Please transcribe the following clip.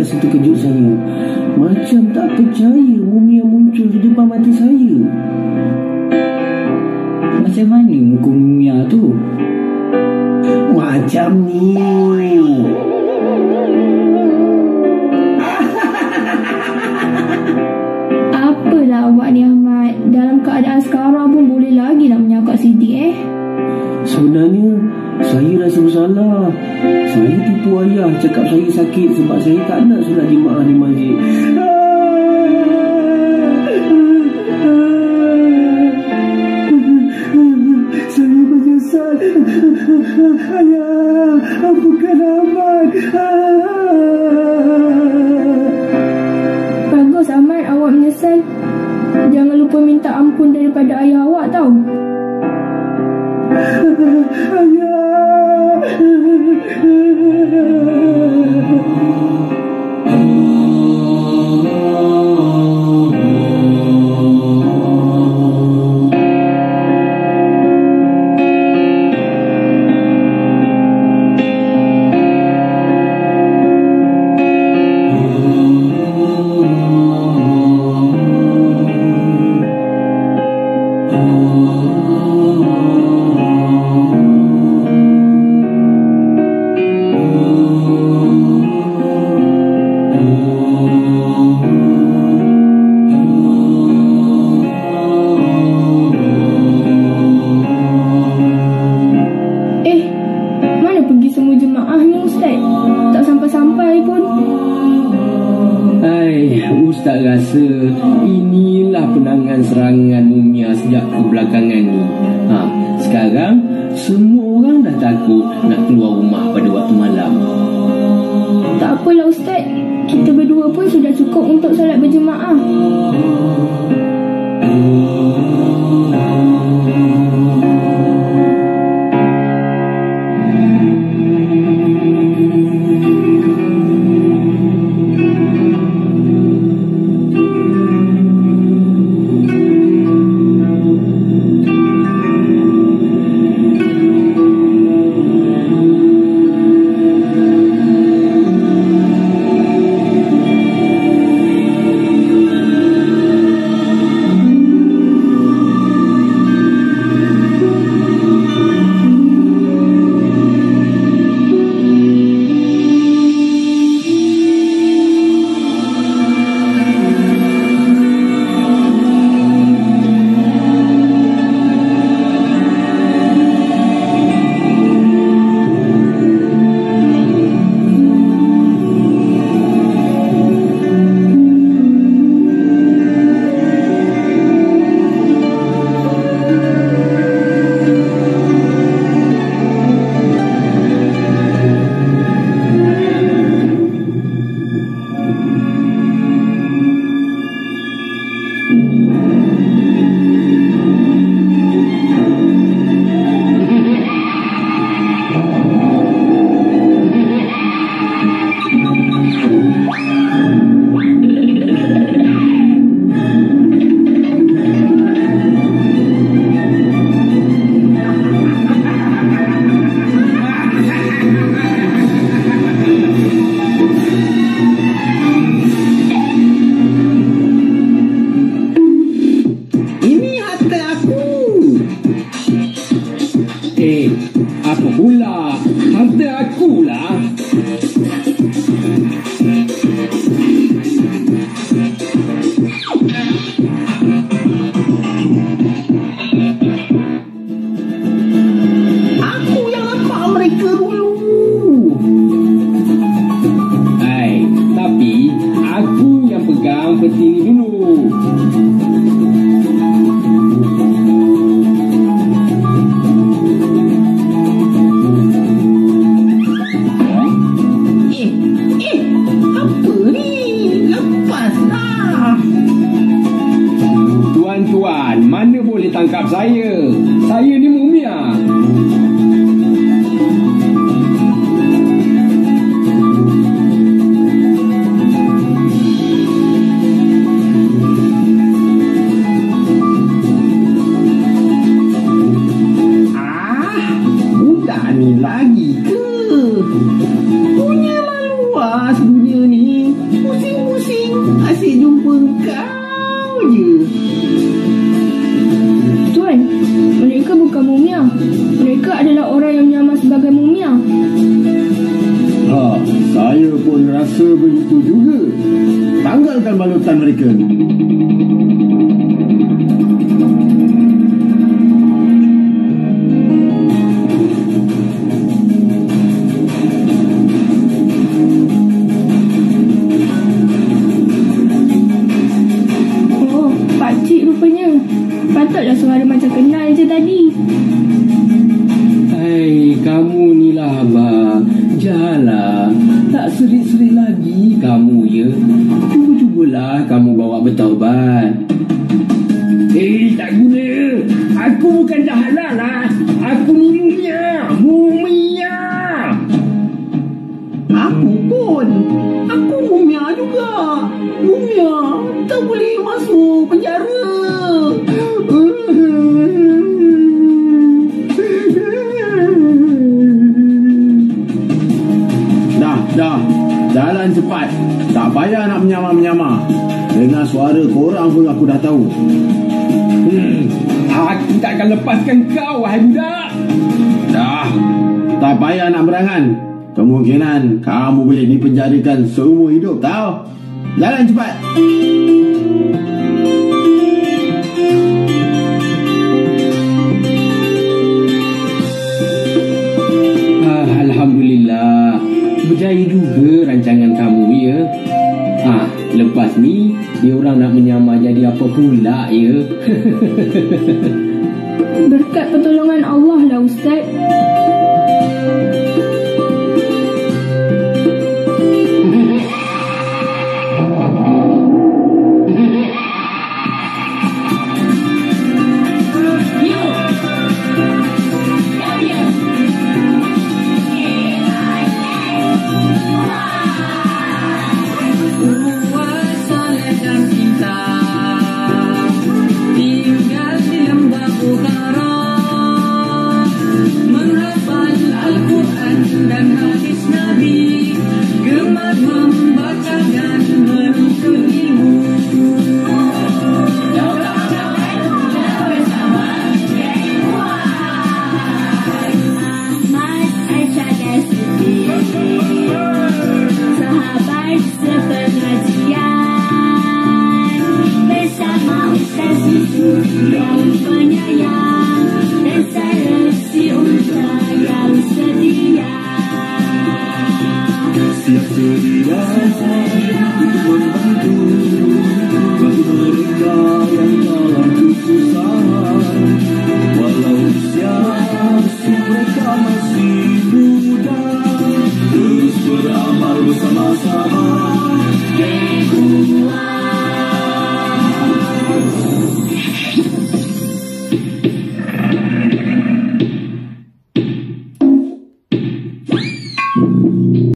rasa terkejut saya. Macam tak percaya mumi yang muncul di depan mata saya. Macam mana muka Mumia tu? Macam ni. Apalah awak ni Ahmad, dalam keadaan sekarang pun boleh lagi nak menyangkut Siddiq Sebenarnya saya rasa bersalah. Saya tipu ayah cakap saya sakit sebab saya tak nak solat jemaah di masjid. Saya menyesal. Ayah, ampunkan Ahmad. Bagus Ahmad, awak menyesal. Jangan lupa minta ampun daripada ayah awak tau. Ustaz rasa inilah penangan serangan Mumia sejak kebelakangan ni. Sekarang semua orang dah takut nak keluar rumah pada waktu malam. Tak apalah Ustaz, kita berdua pun sudah cukup untuk solat berjemaah. Apa pula? Harta akulah. Aku yang nampak mereka dulu. Tapi aku yang pegang peti ni dulu. Tuan, mana boleh tangkap saya? Saya ni Mumia. Budak ni lagi ke? Punya malu sedunia ni. rasa begitu juga. Tanggalkan balutan mereka. Oh, pakcik rupanya. Patutlah suara macam kenal je tadi. Hai, kamu ni lah abang. Janganlah. Tak serik-serik lagi kamu ya. Cuba-cubalah kamu bawa bertaubat. Tak guna. Aku bukan dah halal lah. Aku ni mumia. Mumia. Aku pun. Aku mumia juga. Mumia tak boleh masuk penjara. Dah, jalan cepat. Tak payah nak menyamar-menyamar. Dengan suara korang pun aku dah tahu. Aku takkan lepaskan kau, wahai budak. Dah, tak payah nak berangan. Kemungkinan kamu boleh dipenjarakan seumur hidup tau. Jalan cepat. Alhamdulillah. Berjaya juga rancangan kamu ya. Lepas ni dia orang nak menyamar jadi apa pula ya. Berkat pertolongan Allah lah Ustaz. Siap sedia membantu